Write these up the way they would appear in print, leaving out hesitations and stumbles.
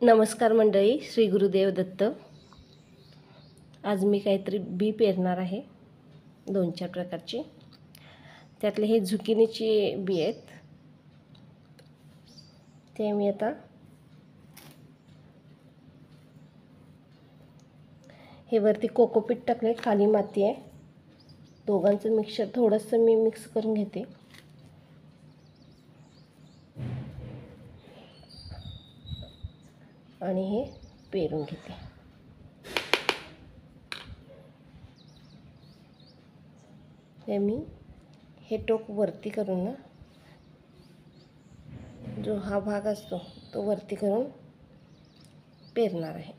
नमस्कार मंडळी, श्री गुरुदेव दत्त. आज मी काहीतरी बी पेरणार आहे, 2-4 प्रकारचे. त्यातले हे झुकिनीचे बी आहेत. ते मी आता हे वरती कोकोपीट टाकले, खाली माती आहे. दोघांचं मिक्सचर थोडंसं मी मिक्स करून घेते. आणि हे पेरून घेते. हे मी हे टोक वरती करून ना, जो हा भाग असतो तो वरती करून पेरणार आहे.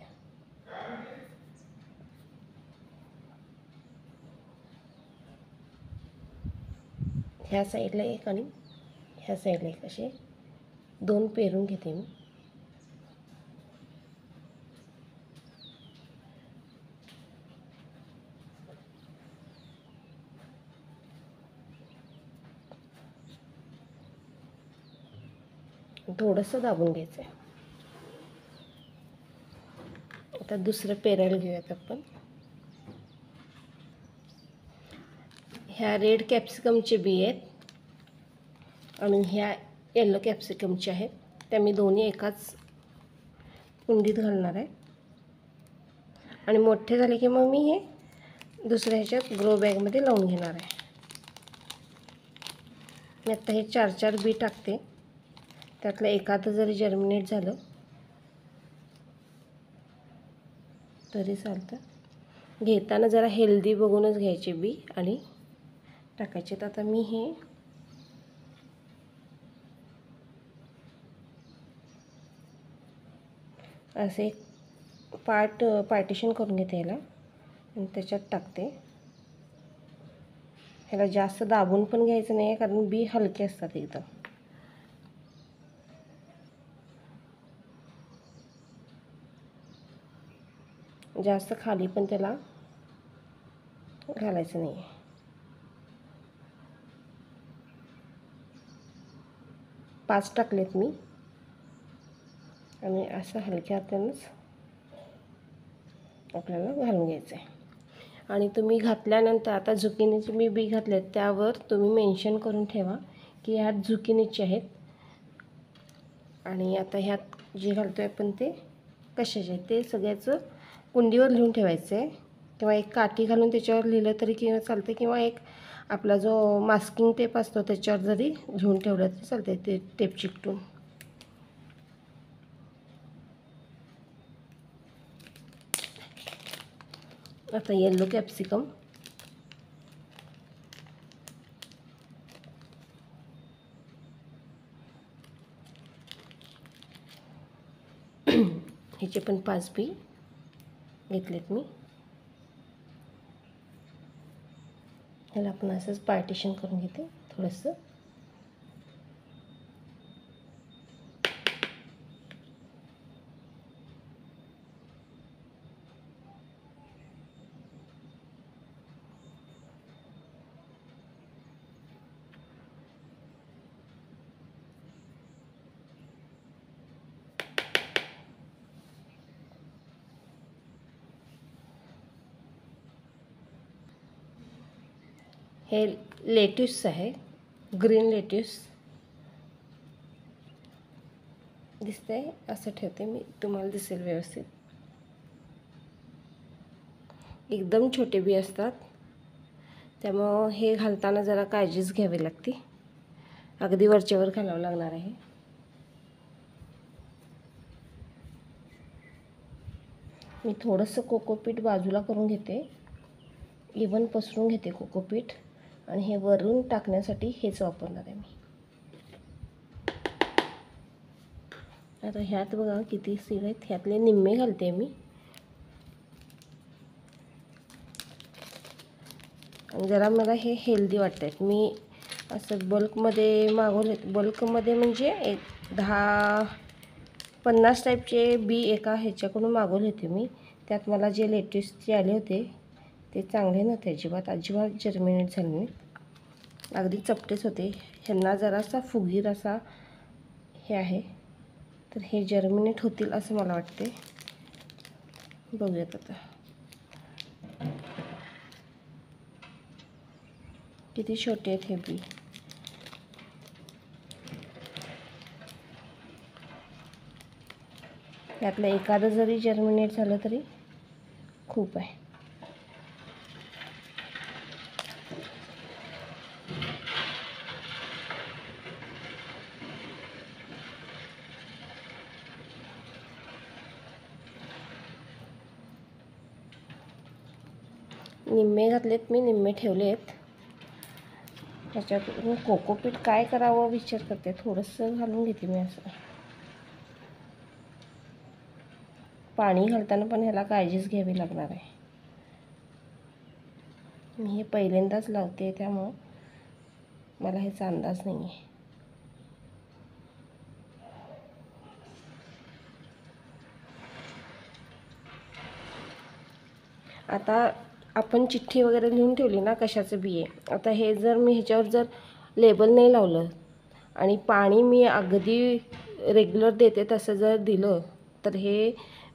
ह्या साईडला एक आणि ह्या साईडला एक असे 2 पेरून घेते मी. थोडंसं दाबून घ्यायचं आहे. आता दुसरं पेरायला घेऊयात आपण. ह्या रेड कॅप्सिकमचे बी आहेत आणि ह्या येलो कॅप्सिकमचे आहेत. त्या मी दोन्ही एकाच कुंडीत घालणार आहे. आणि मोठे झाले की मग मी हे दुसऱ्या ह्याच्यात ग्रो बॅगमध्ये लावून घेणार आहे. मी आता हे 4-4 बी टाकते. त्यातलं एखादं जरी जर्मिनेट झालं तरी चालतं. घेताना जरा हेल्दी बघूनच घ्यायचे बी आणि टाकायचे. तर आता मी हे असे पार्टिशन करून घेते ह्याला आणि त्याच्यात टाकते. ह्याला जास्त दाबून पण घ्यायचं नाही, कारण बी हलके असतात एकदम. जास्त खाली पण त्याला घालायचं नाही. 5 टाकलेत मी आणि असं हलक्या हातानेच आपल्याला घालून घ्यायचं आहे. आणि तुम्ही घातल्यानंतर आता झुकिनीचे मी बी घातलेत, त्यावर तुम्ही मेन्शन करून ठेवा की ह्यात झुकिनीचे आहेत. आणि आता ह्यात जे घालतोय आपण ते कशाचे आहेत ते सगळ्याचं कुंडीवर लिहून ठेवायचं आहे. किंवा एक काठी घालून त्याच्यावर लिहिलं तरी किंवा चालतं, किंवा एक आपला जो मास्किंग टेप असतो त्याच्यावर जरी लिहून ठेवलं तरी चालतं, ते टेप चिकटून. आता येलो कॅप्सिकम ह्याचे पण 5 बी घेतलेत मी. ह्याला आपण असंच पार्टिशन करून घेते थोडंसं. हे लेट्यूस आहे, ग्रीन लेट्यूस दिसतंय. असं ठेवते मी, तुम्हाला दिसेल व्यवस्थित. एकदम छोटे बी असतात, त्यामुळं हे घालताना जरा काळजीच घ्यावी लागते. अगदी वरच्यावर घालावं लागणार आहे. मी थोडंसं कोकोपीट बाजूला करून घेते, इवन पसरून घेते कोकोपीट. आणि हे वरून टाकण्यासाठी हेच वापरणार आहे मी. आता ह्यात बघा किती सीड आहेत, ह्यातले निम्मे घालते मी. आणि जरा मला हे हेल्दी वाटत आहेत. मी असं बल्कमध्ये मागवले. बल्कमध्ये म्हणजे एक 10-50 टाईपचे बी एका ह्याच्याकडून मागवले होते मी. त्यात मला जे लेटेस्टचे आले होते ते चांगले नव्हते, अजिबात जर्मिनेट झाले नाही. अगदी चपटेच होते. ह्यांना जरासा फुगीर असा हे आहे, तर हे जर्मिनेट होतील असं मला वाटते. बघूयात आता किती छोटे आहेत हे बी. यातलं एखादं जरी जर्मिनेट झालं तरी खूप आहे. निम्मे घातलेत मी, निम्मे ठेवले आहेत. त्याच्यात कोकोपीट काय करावं विचार करते. थोडंसं घालून घेते मी. असं पाणी घालताना पण ह्याला काळजीच घ्यावी लागणार आहे. मी हे पहिल्यांदाच लावते त्यामुळं मला ह्याचा अंदाज नाही आहे. आता आपण चिठ्ठी वगैरे लिहून ठेवली ना कशाचं बी आहे. आता हे जर मी ह्याच्यावर जर लेबल नाही लावलं आणि पाणी मी अगदी रेग्युलर देते तसं जर दिलं तर हे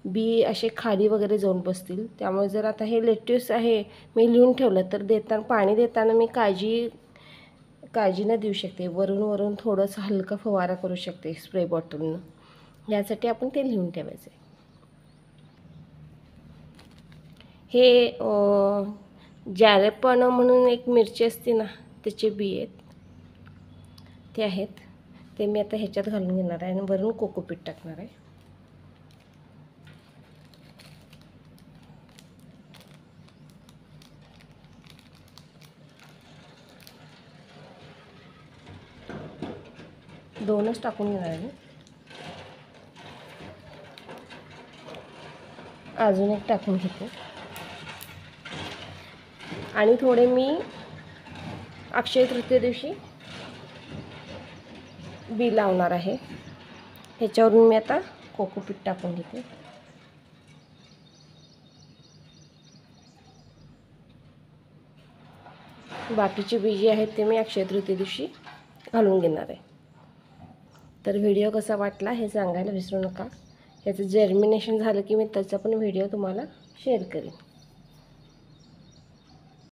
बी असे खाली वगैरे जाऊन बसतील. त्यामुळे जर आता हे लेट्यूस आहे मी लिहून ठेवलं तर पाणी देताना मी काळजीनं देऊ शकते. वरून थोडंसं हलका फवारा करू शकते स्प्रे बॉटलनं. यासाठी आपण ते लिहून ठेवायचं आहे. हे जारेपण म्हणून एक मिरची असते ना त्याचे बी आहेत, ते आहेत. ते मी आता ह्याच्यात घालून घेणार आहे आणि वरून कोकोपीट टाकणार आहे. दोनच टाकून घेणार आहे. अजून एक टाकून घेते आणि थोडे मी अक्षय तृतीय दिवशी बी लावणार आहे. ह्याच्यावरून मी आता कोकोपीट टाकून घेते. बाकीची बी जी आहेत ते मी अक्षय तृतीय दिवशी घालून घेणार आहे. तर व्हिडिओ कसा वाटला हे सांगायला विसरू नका. ह्याचं जर्मिनेशन झालं की मी त्याचा पण व्हिडिओ तुम्हाला शेअर करेन.